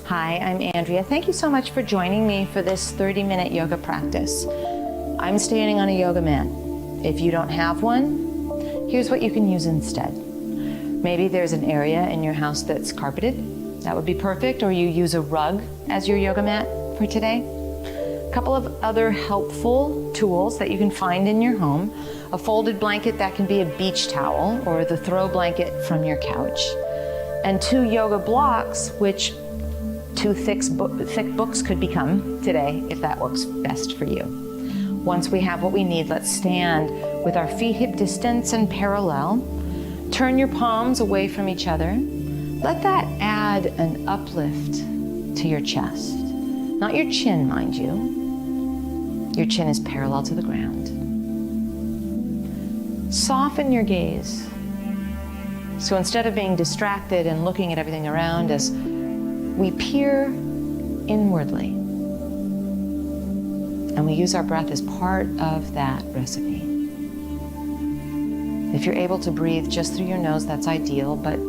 Hi, I'm Andrea. Thank you so much for joining me for this 30-minute yoga practice. I'm standing on a yoga mat. If you don't have one, here's what you can use instead. Maybe there's an area in your house that's carpeted. That would be perfect, or you use a rug as your yoga mat for today. A couple of other helpful tools that you can find in your home. A folded blanket that can be a beach towel or the throw blanket from your couch. And 2 yoga blocks, which 2 thick books could become today, if that works best for you. Once we have what we need, let's stand with our feet hip distance and parallel. Turn your palms away from each other. Let that add an uplift to your chest. Not your chin, mind you. Your chin is parallel to the ground. Soften your gaze. So instead of being distracted and looking at everything around us, we peer inwardly. And we use our breath as part of that recipe. If you're able to breathe just through your nose, that's ideal, but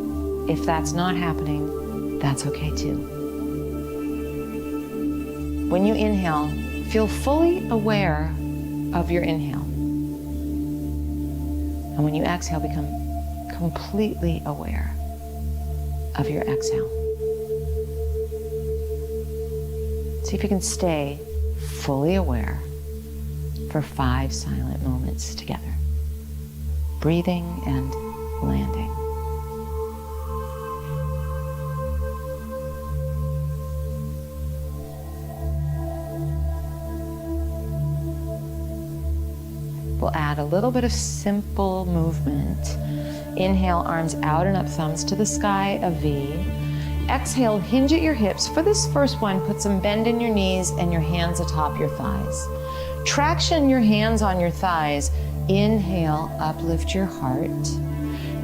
if that's not happening, that's okay too. When you inhale, feel fully aware of your inhale. And when you exhale, become completely aware of your exhale. See if you can stay fully aware for 5 silent moments together. Breathing and landing. We'll add a little bit of simple movement. Inhale, arms out and up, thumbs to the sky, a V. Exhale, hinge at your hips. For this first one, put some bend in your knees and your hands atop your thighs. Traction your hands on your thighs. Inhale, uplift your heart.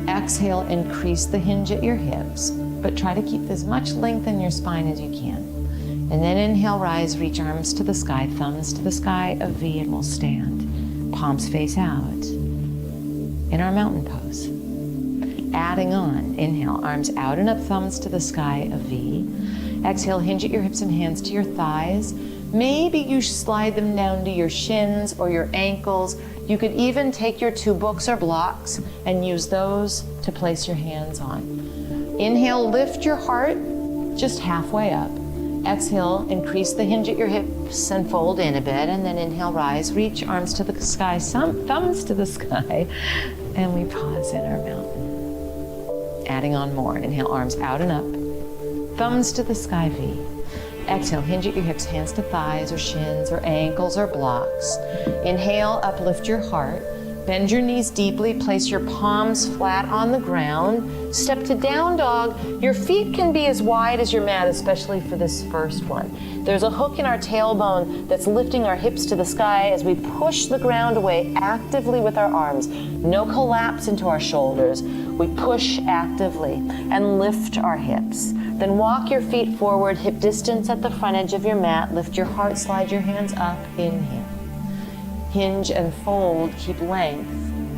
Exhale, increase the hinge at your hips, but try to keep as much length in your spine as you can. And then inhale, rise, reach arms to the sky, thumbs to the sky, a V, and we'll stand. Palms face out in our mountain pose. Adding on, inhale, arms out and up, thumbs to the sky, a V. Exhale, hinge at your hips and hands to your thighs. Maybe you slide them down to your shins or your ankles. You could even take your 2 books or blocks and use those to place your hands on. Inhale, lift your heart just halfway up. Exhale, increase the hinge at your hips and fold in a bit. And then inhale, rise, reach arms to the sky, thumbs to the sky, and we pause in our mountain. Adding on more. Inhale, arms out and up, thumbs to the sky, V. Exhale, hinge at your hips, hands to thighs or shins or ankles or blocks. Inhale, uplift your heart. Bend your knees deeply, place your palms flat on the ground. Step to down dog. Your feet can be as wide as your mat, especially for this first one. There's a hook in our tailbone that's lifting our hips to the sky as we push the ground away actively with our arms. No collapse into our shoulders. We push actively and lift our hips. Then walk your feet forward, hip distance at the front edge of your mat. Lift your heart, slide your hands up, inhale. Hinge and fold, keep length,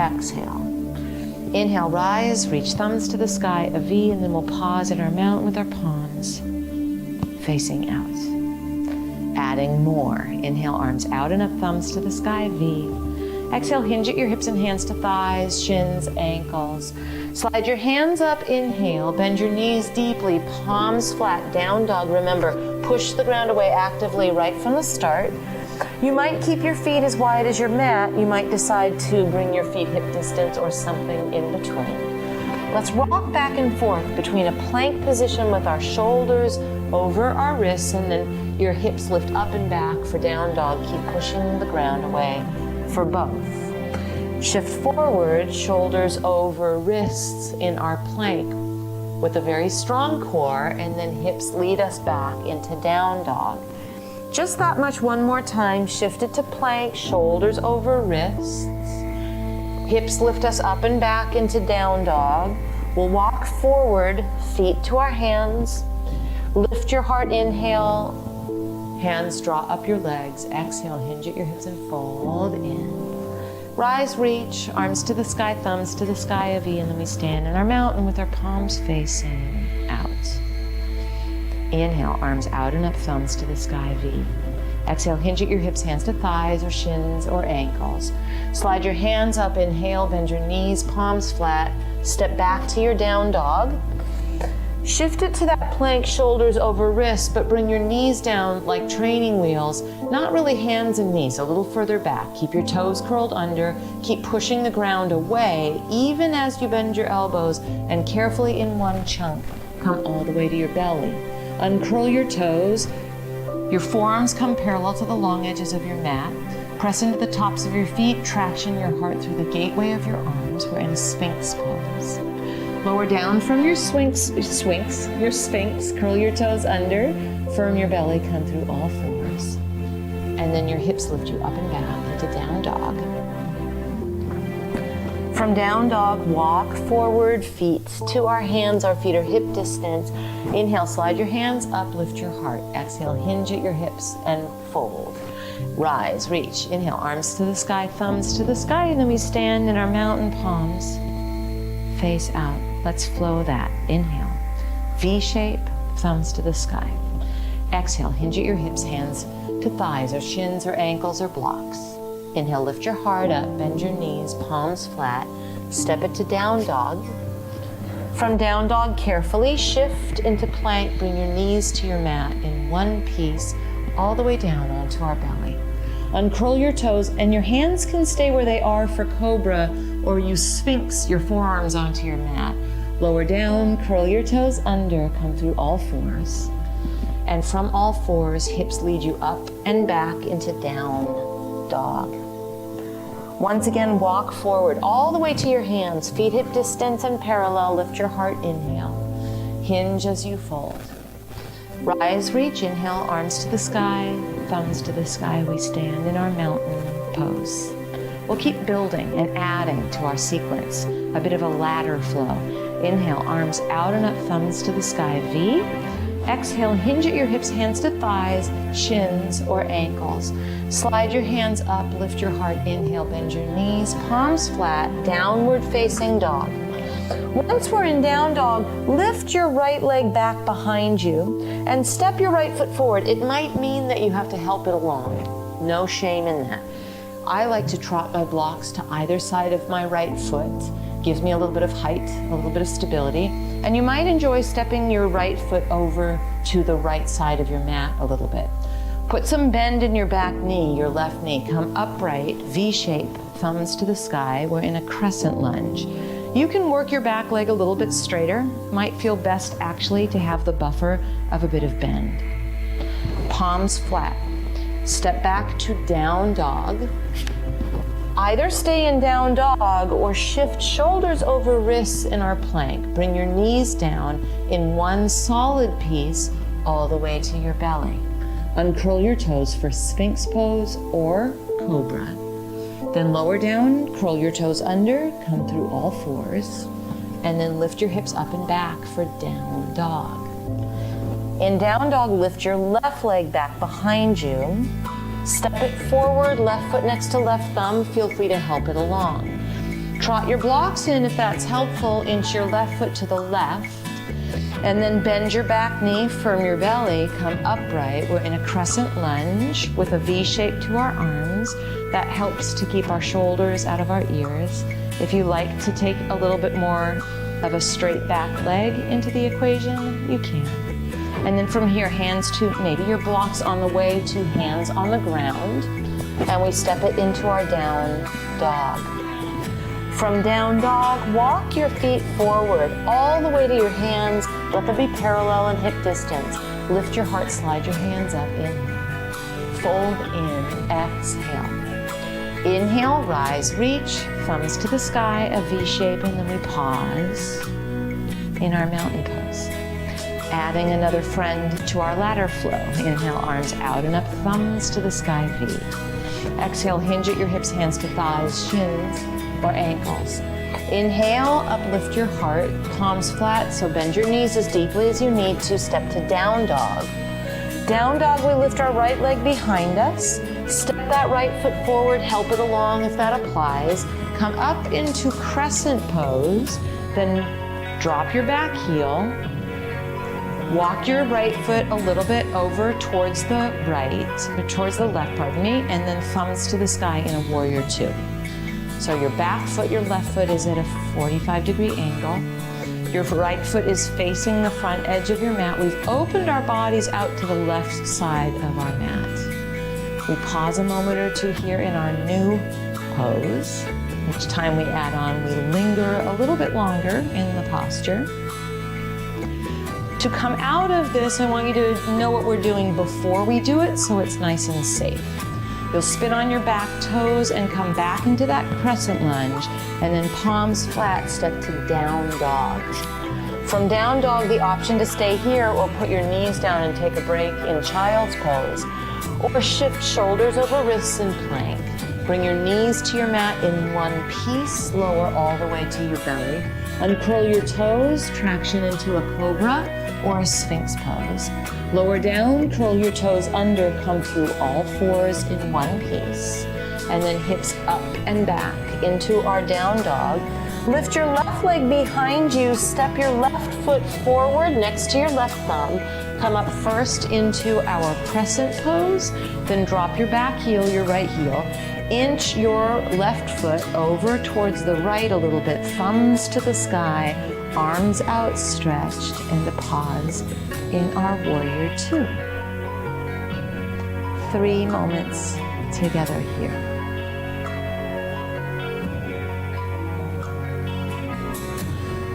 exhale. Inhale, rise, reach thumbs to the sky, a V, and then we'll pause in our mountain with our palms facing out. Adding more. Inhale, arms out and up, thumbs to the sky, V. Exhale, hinge at your hips and hands to thighs, shins, ankles. Slide your hands up, inhale, bend your knees deeply, palms flat, down dog. Remember, push the ground away actively right from the start. You might keep your feet as wide as your mat. You might decide to bring your feet hip distance or something in between. Let's rock back and forth between a plank position with our shoulders over our wrists, and then your hips lift up and back for down dog. Keep pushing the ground away for both. Shift forward, shoulders over wrists in our plank with a very strong core, and then hips lead us back into down dog. Just that much one more time. Shift it to plank, shoulders over wrists. Hips lift us up and back into down dog. We'll walk forward, feet to our hands. Lift your heart, inhale. Hands draw up your legs. Exhale, hinge at your hips and fold in. Rise, reach, arms to the sky, thumbs to the sky, a V, and then we stand in our mountain with our palms facing out. Inhale, arms out and up, thumbs to the sky, V. Exhale, hinge at your hips, hands to thighs or shins or ankles. Slide your hands up, inhale, bend your knees, palms flat. Step back to your down dog. Shift it to that plank, shoulders over wrists, but bring your knees down like training wheels, not really hands and knees, a little further back. Keep your toes curled under, keep pushing the ground away, even as you bend your elbows, and carefully in one chunk, come all the way to your belly. Uncurl your toes, your forearms come parallel to the long edges of your mat. Press into the tops of your feet, traction your heart through the gateway of your arms. We're in a Sphinx pose. Lower down from your Sphinx, curl your toes under, firm your belly, come through all fours. And then your hips lift you up and back into down dog. From down dog, walk forward, feet to our hands. Our feet are hip distance. Inhale, slide your hands up, lift your heart. Exhale, hinge at your hips and fold. Rise, reach. Inhale, arms to the sky, thumbs to the sky, and then we stand in our mountain palms. Face out. Let's flow that. Inhale, V shape, thumbs to the sky. Exhale, hinge at your hips, hands to thighs or shins or ankles or blocks. Inhale, lift your heart up, bend your knees, palms flat. Step it to down dog. From down dog, carefully shift into plank. Bring your knees to your mat in one piece, all the way down onto our belly. Uncurl your toes, and your hands can stay where they are for cobra, or you sphinx your forearms onto your mat. Lower down, curl your toes under, come through all fours. And from all fours, hips lead you up and back into down dog. Once again, walk forward all the way to your hands, feet hip distance and parallel. Lift your heart, inhale. Hinge as you fold. Rise, reach, inhale, arms to the sky, thumbs to the sky. We stand in our mountain pose. We'll keep building and adding to our sequence, a bit of a ladder flow. Inhale, arms out and up, thumbs to the sky, V. Exhale, hinge at your hips, hands to thighs, shins, or ankles. Slide your hands up, lift your heart, inhale, bend your knees, palms flat, downward facing dog. Once we're in down dog, lift your right leg back behind you and step your right foot forward. It might mean that you have to help it along. No shame in that. I like to trot my blocks to either side of my right foot. Gives me a little bit of height, a little bit of stability. And you might enjoy stepping your right foot over to the right side of your mat a little bit. Put some bend in your back knee, your left knee. Come upright, V shape, thumbs to the sky. We're in a crescent lunge. You can work your back leg a little bit straighter. Might feel best actually to have the buffer of a bit of bend. Palms flat. Step back to down dog. Either stay in down dog or shift shoulders over wrists in our plank. Bring your knees down in one solid piece all the way to your belly. Uncurl your toes for Sphinx pose or Cobra. Then lower down, curl your toes under, come through all fours, and then lift your hips up and back for down dog. In down dog, lift your left leg back behind you. Step it forward, left foot next to left thumb. Feel free to help it along. Trot your blocks in if that's helpful. Inch your left foot to the left. And then bend your back knee, firm your belly, come upright. We're in a crescent lunge with a V shape to our arms. That helps to keep our shoulders out of our ears. If you like to take a little bit more of a straight back leg into the equation, you can. And then from here, hands to maybe your blocks on the way to hands on the ground. And we step it into our down dog. From down dog, walk your feet forward all the way to your hands. Let them be parallel and hip distance. Lift your heart, slide your hands up, inhale. Fold in, exhale. Inhale, rise, reach, thumbs to the sky, a V shape, and then we pause in our mountain pose. Adding another friend to our ladder flow. Inhale, arms out and up, thumbs to the sky, V. Exhale, hinge at your hips, hands to thighs, shins, or ankles. Inhale, uplift your heart, palms flat, so bend your knees as deeply as you need to. Step to down dog. Down dog, we lift our right leg behind us. Step that right foot forward, help it along if that applies. Come up into crescent pose, then drop your back heel. Walk your right foot a little bit over towards the towards the left, pardon me, and then thumbs to the sky in a warrior two. So your back foot, your left foot is at a 45-degree angle. Your right foot is facing the front edge of your mat. We've opened our bodies out to the left side of our mat. We pause a moment or two here in our new pose. Each time we add on, we linger a little bit longer in the posture. To come out of this, I want you to know what we're doing before we do it so it's nice and safe. You'll spin on your back toes and come back into that crescent lunge, and then palms flat, step to down dog. From down dog, the option to stay here or put your knees down and take a break in child's pose, or shift shoulders over wrists in plank. Bring your knees to your mat in one piece, lower all the way to your belly. Uncurl your toes, traction into a cobra or a sphinx pose. Lower down, curl your toes under, come through all fours in one piece. And then hips up and back into our down dog. Lift your left leg behind you, step your left foot forward next to your left thumb. Come up first into our crescent pose, then drop your back heel, your right heel. Inch your left foot over towards the right a little bit, thumbs to the sky, arms outstretched, and a pause in our warrior two. 3 moments together here.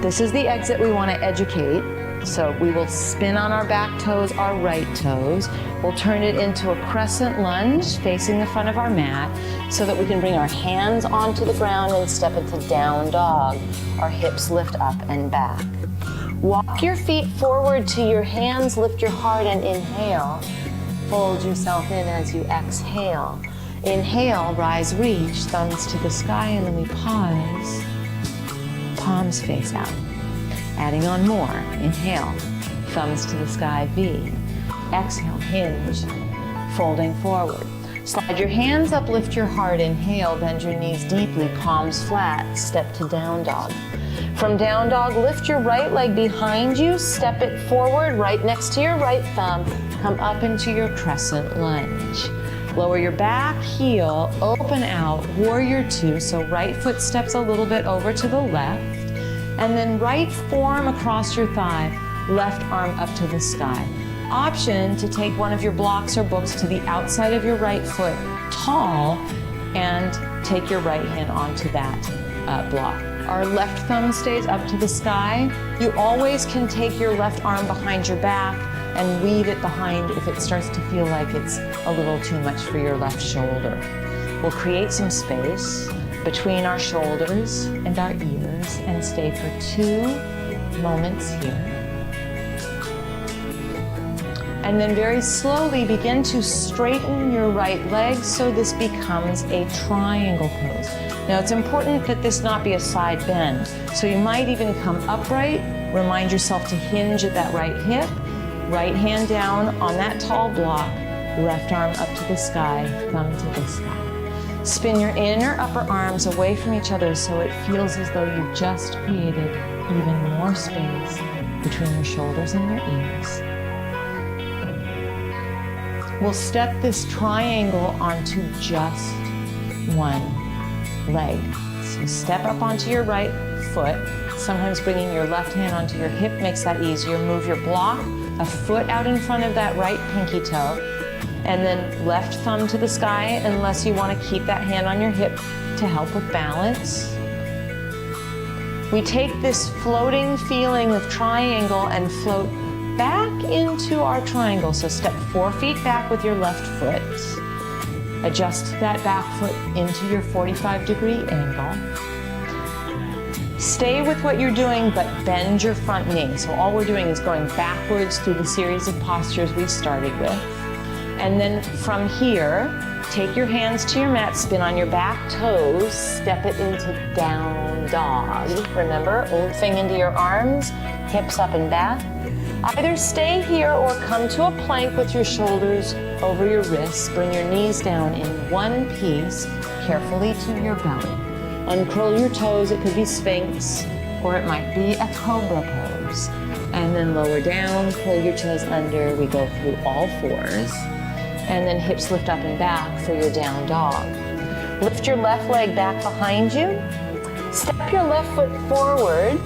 This is the exit we want to educate. So we will spin on our back toes, our right toes. We'll turn it into a crescent lunge facing the front of our mat so that we can bring our hands onto the ground and step into down dog. Our hips lift up and back. Walk your feet forward to your hands, lift your heart and inhale. Fold yourself in as you exhale. Inhale, rise, reach, thumbs to the sky, and then we pause. Palms face out. Adding on more. Inhale, thumbs to the sky, V. Exhale, hinge, folding forward. Slide your hands up, lift your heart, inhale, bend your knees deeply, palms flat, step to down dog. From down dog, lift your right leg behind you, step it forward, right next to your right thumb, come up into your crescent lunge. Lower your back heel, open out, warrior two, so right foot steps a little bit over to the left. And then right forearm across your thigh, left arm up to the sky. Option to take one of your blocks or books to the outside of your right foot, tall, and take your right hand onto that block. Our left thumb stays up to the sky. You always can take your left arm behind your back and weave it behind if it starts to feel like it's a little too much for your left shoulder. We'll create some space between our shoulders and our ears and stay for 2 moments here. And then very slowly begin to straighten your right leg so this becomes a triangle pose. Now it's important that this not be a side bend. So you might even come upright, remind yourself to hinge at that right hip, right hand down on that tall block, left arm up to the sky, thumb to the sky. Spin your inner upper arms away from each other so it feels as though you've just created even more space between your shoulders and your ears. We'll step this triangle onto just one leg. So step up onto your right foot. Sometimes bringing your left hand onto your hip makes that easier. Move your block a foot out in front of that right pinky toe. And then left thumb to the sky unless you want to keep that hand on your hip to help with balance. We take this floating feeling of triangle and float back into our triangle. So step 4 feet back with your left foot. Adjust that back foot into your 45-degree angle. Stay with what you're doing, but bend your front knee. So all we're doing is going backwards through the series of postures we started with. And then from here, take your hands to your mat, spin on your back toes, step it into down dog. Remember, oomphing into your arms, hips up and back. Either stay here or come to a plank with your shoulders over your wrists. Bring your knees down in one piece, carefully to your belly. Uncurl your toes, it could be Sphinx, or it might be a cobra pose. And then lower down, pull your toes under. We go through all fours. And then hips lift up and back for your down dog. Lift your left leg back behind you. Step your left foot forward.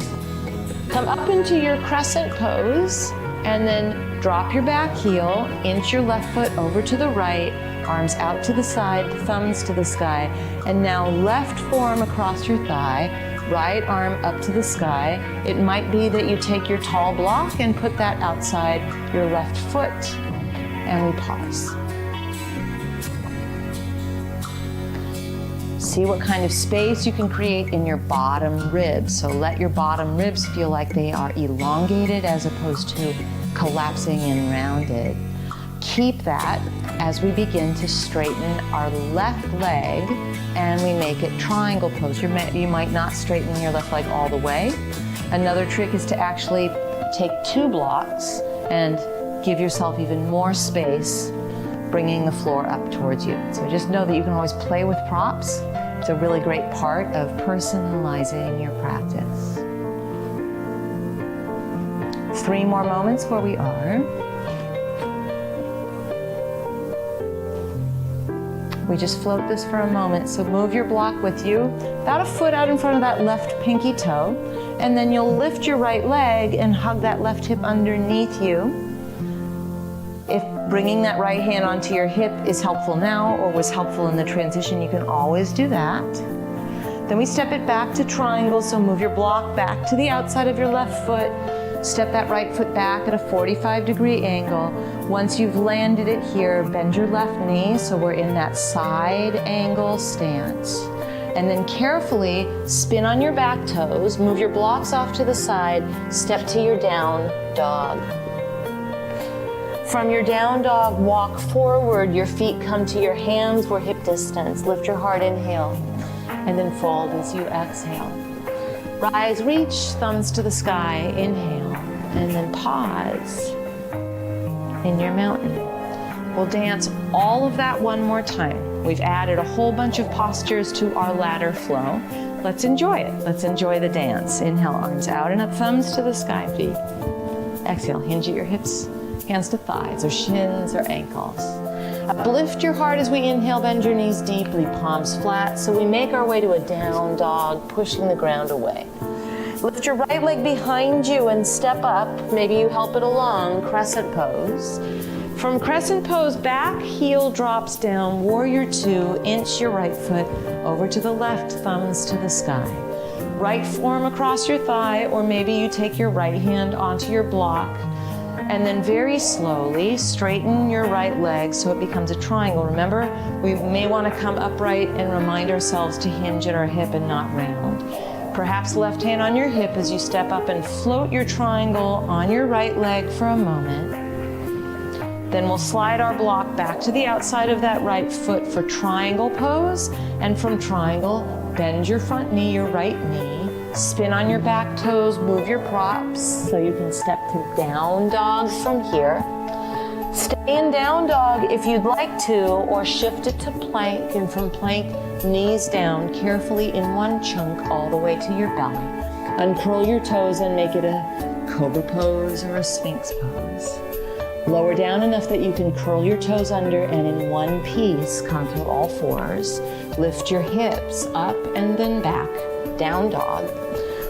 Come up into your crescent pose. And then drop your back heel, inch your left foot over to the right, arms out to the side, thumbs to the sky. And now left forearm across your thigh, right arm up to the sky. It might be that you take your tall block and put that outside your left foot. And we pause. See what kind of space you can create in your bottom ribs. So let your bottom ribs feel like they are elongated as opposed to collapsing and rounded. Keep that as we begin to straighten our left leg and we make it triangle pose. You might not straighten your left leg all the way. Another trick is to actually take 2 blocks and give yourself even more space, bringing the floor up towards you. So just know that you can always play with props. It's a really great part of personalizing your practice. 3 more moments where we are. We just float this for a moment. So move your block with you, about a foot out in front of that left pinky toe, and then you'll lift your right leg and hug that left hip underneath you. If bringing that right hand onto your hip is helpful now or was helpful in the transition, you can always do that. Then we step it back to triangle, so move your block back to the outside of your left foot. Step that right foot back at a 45-degree angle. Once you've landed it here, bend your left knee, so we're in that side angle stance. And then carefully spin on your back toes, move your blocks off to the side, step to your down dog. From your down dog, walk forward, your feet come to your hands, we're hip distance. Lift your heart, inhale, and then fold as you exhale. Rise, reach, thumbs to the sky, inhale, and then pause in your mountain. We'll dance all of that one more time. We've added a whole bunch of postures to our ladder flow. Let's enjoy it. Let's enjoy the dance. Inhale, arms out and up, thumbs to the sky, feet. Exhale, hinge at your hips, hands to thighs or shins or ankles. Uplift your heart as we inhale, bend your knees deeply, palms flat. So we make our way to a down dog, pushing the ground away. Lift your right leg behind you and step up. Maybe you help it along, crescent pose. From crescent pose, back heel drops down, warrior 2, inch your right foot over to the left, thumbs to the sky. Right forearm across your thigh, or maybe you take your right hand onto your block. And then very slowly straighten your right leg so it becomes a triangle. Remember, we may want to come upright and remind ourselves to hinge at our hip and not round. Perhaps left hand on your hip as you step up and float your triangle on your right leg for a moment. Then we'll slide our block back to the outside of that right foot for triangle pose. And from triangle, bend your front knee, your right knee. Spin on your back toes, move your props so you can step to down dog from here. Stay in down dog if you'd like to, or shift it to plank, and from plank, knees down carefully in one chunk all the way to your belly. Uncurl your toes and make it a cobra pose or a sphinx pose. Lower down enough that you can curl your toes under and in one piece come through all fours. Lift your hips up and then back, down dog.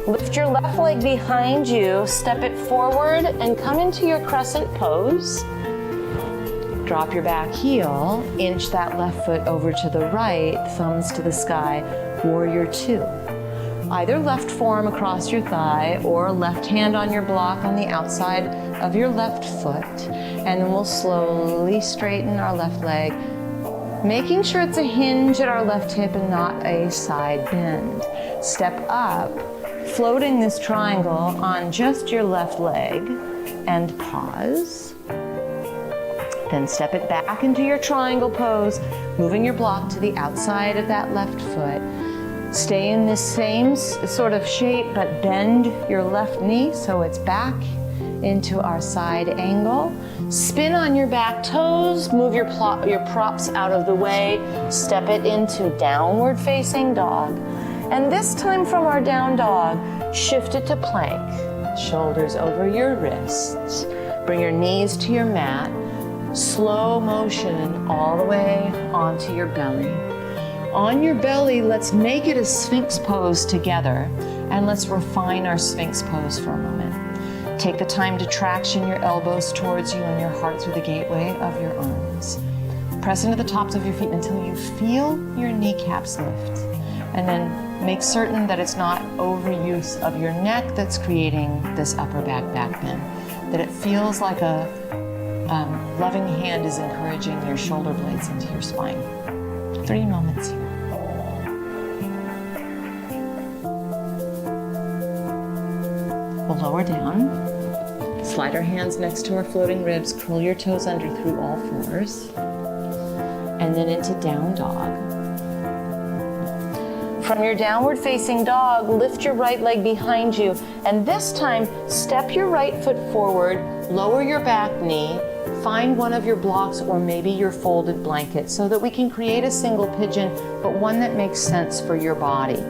Lift your left leg behind you, step it forward and come into your crescent pose. Drop your back heel, inch that left foot over to the right, thumbs to the sky, warrior 2. Either left forearm across your thigh or left hand on your block on the outside of your left foot. And then we'll slowly straighten our left leg, making sure it's a hinge at our left hip and not a side bend. Step up, floating this triangle on just your left leg, and pause. Then step it back into your triangle pose, moving your block to the outside of that left foot. Stay in this same sort of shape, but bend your left knee so it's back into our side angle. Spin on your back toes, move your props out of the way, step it into downward facing dog. And this time from our down dog, shift it to plank. Shoulders over your wrists. Bring your knees to your mat. Slow motion all the way onto your belly. On your belly, let's make it a Sphinx pose together, and let's refine our Sphinx pose for a moment. Take the time to traction your elbows towards you and your heart through the gateway of your arms. Press into the tops of your feet until you feel your kneecaps lift. And then make certain that it's not overuse of your neck that's creating this upper back bend. That it feels like a loving hand is encouraging your shoulder blades into your spine. 3 moments here. We'll lower down. Slide our hands next to our floating ribs. Curl your toes under through all fours. And then into down dog. From your downward facing dog, lift your right leg behind you. And this time, step your right foot forward, lower your back knee, find one of your blocks or maybe your folded blanket so that we can create a single pigeon, but one that makes sense for your body.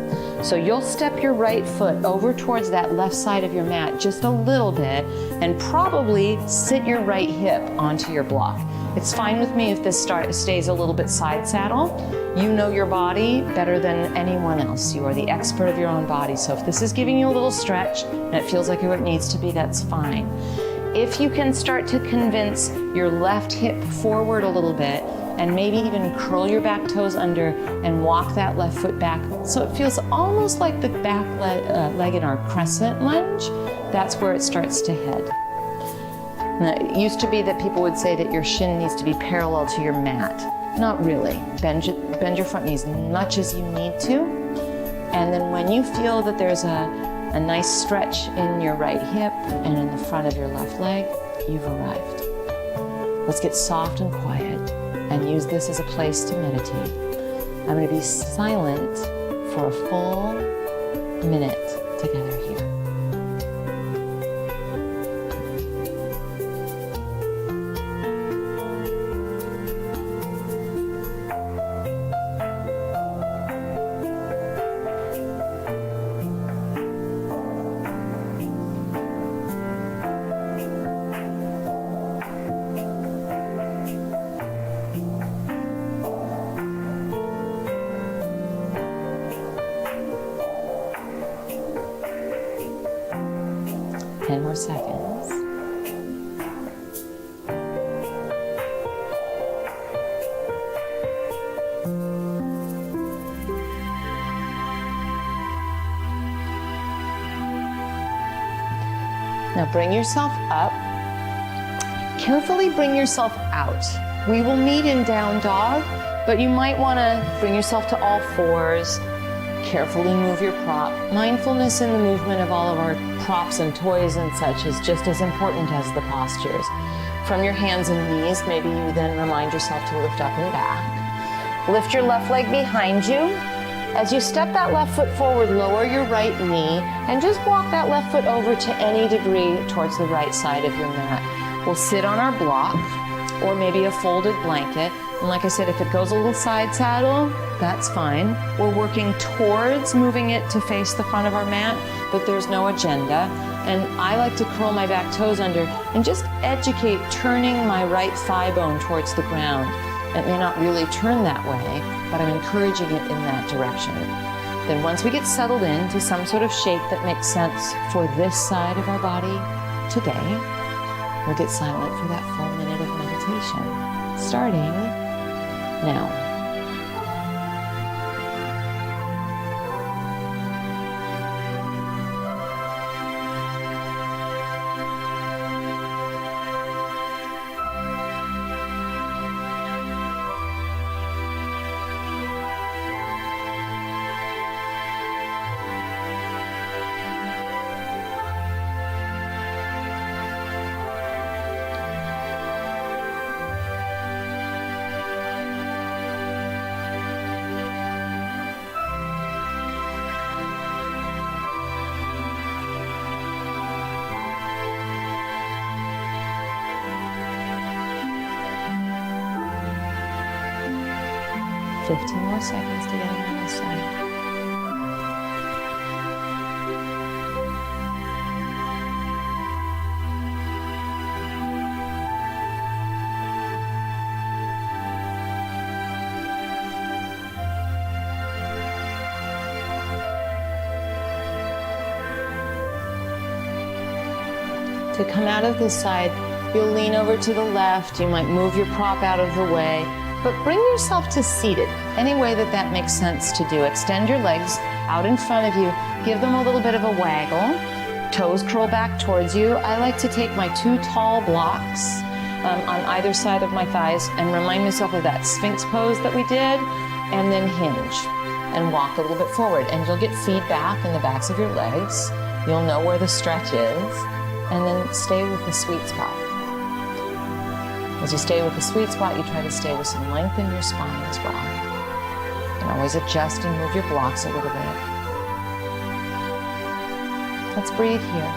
So you'll step your right foot over towards that left side of your mat just a little bit and probably sit your right hip onto your block. It's fine with me if this stays a little bit side saddle. You know your body better than anyone else. You are the expert of your own body. So if this is giving you a little stretch and it feels like what it needs to be, that's fine. If you can start to convince your left hip forward a little bit and maybe even curl your back toes under and walk that left foot back so it feels almost like the back leg in our crescent lunge, that's where it starts to head. Now, it used to be that people would say that your shin needs to be parallel to your mat. Not really. Bend your front knees as much as you need to. And then when you feel that there's a nice stretch in your right hip and in the front of your left leg, you've arrived. Let's get soft and quiet and use this as a place to meditate. I'm going to be silent for a full minute together here. More seconds. Now bring yourself up. Carefully bring yourself out. We will meet in down dog, but you might want to bring yourself to all fours. Carefully move your prop. Mindfulness in the movement of all of our props and toys and such is just as important as the postures. From your hands and knees, maybe you then remind yourself to lift up and back. Lift your left leg behind you. As you step that left foot forward, lower your right knee and just walk that left foot over to any degree towards the right side of your mat. We'll sit on our block or maybe a folded blanket. And like I said, if it goes a little side saddle, that's fine. We're working towards moving it to face the front of our mat, but there's no agenda. And I like to curl my back toes under and just educate turning my right thigh bone towards the ground. It may not really turn that way, but I'm encouraging it in that direction. Then once we get settled into some sort of shape that makes sense for this side of our body today, we'll get silent for that full minute of meditation, starting now. 15 more seconds together on this side. To come out of this side, you'll lean over to the left. You might move your prop out of the way, but bring yourself to seated, any way that that makes sense to do. Extend your legs out in front of you. Give them a little bit of a waggle. Toes curl back towards you. I like to take my 2 tall blocks on either side of my thighs and remind myself of that Sphinx pose that we did, and then hinge and walk a little bit forward. And you'll get feedback in the backs of your legs. You'll know where the stretch is, and then stay with the sweet spot. As you stay with the sweet spot, you try to stay with some length in your spine as well. And always adjust and move your blocks a little bit. Let's breathe here.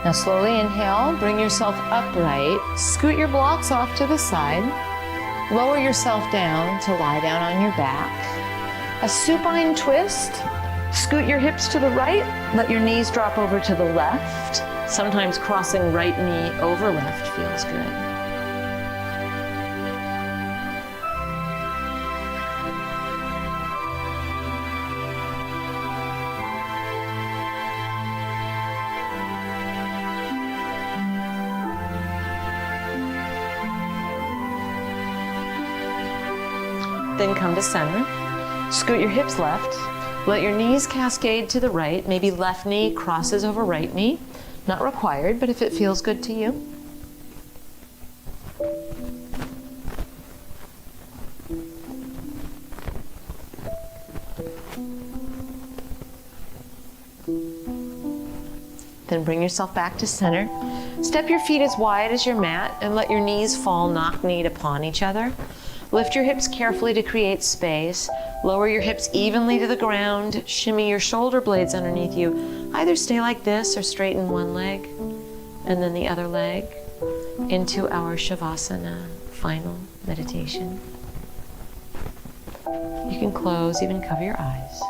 Now slowly inhale, bring yourself upright, scoot your blocks off to the side, lower yourself down to lie down on your back. A supine twist, scoot your hips to the right, let your knees drop over to the left. Sometimes crossing right knee over left feels good. Then come to center. Scoot your hips left. Let your knees cascade to the right. Maybe left knee crosses over right knee. Not required, but if it feels good to you. Then bring yourself back to center. Step your feet as wide as your mat and let your knees fall knock-kneed upon each other. Lift your hips carefully to create space. Lower your hips evenly to the ground. Shimmy your shoulder blades underneath you. Either stay like this or straighten one leg and then the other leg into our Shavasana final meditation. You can close, even cover your eyes.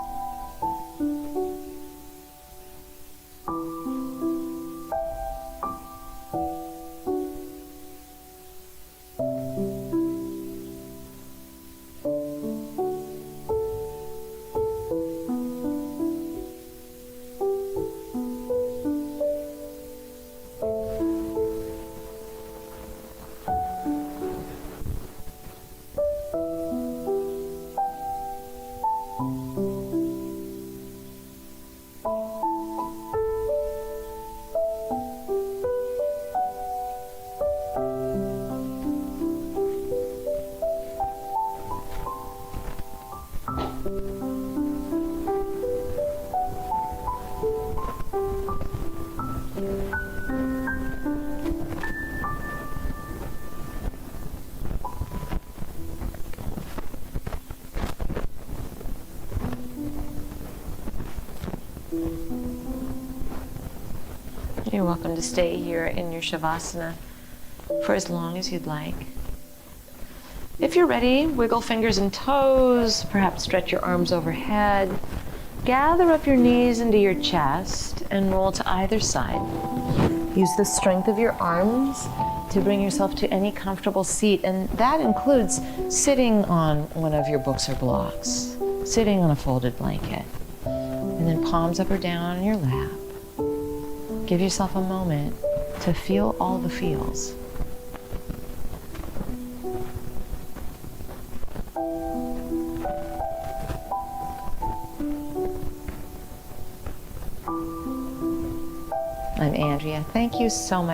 You're welcome to stay here in your Shavasana for as long as you'd like. If you're ready, wiggle fingers and toes, perhaps stretch your arms overhead. Gather up your knees into your chest and roll to either side. Use the strength of your arms to bring yourself to any comfortable seat, and that includes sitting on one of your books or blocks, sitting on a folded blanket, and then palms up or down on your lap. Give yourself a moment to feel all the feels. I'm Andrea. Thank you so much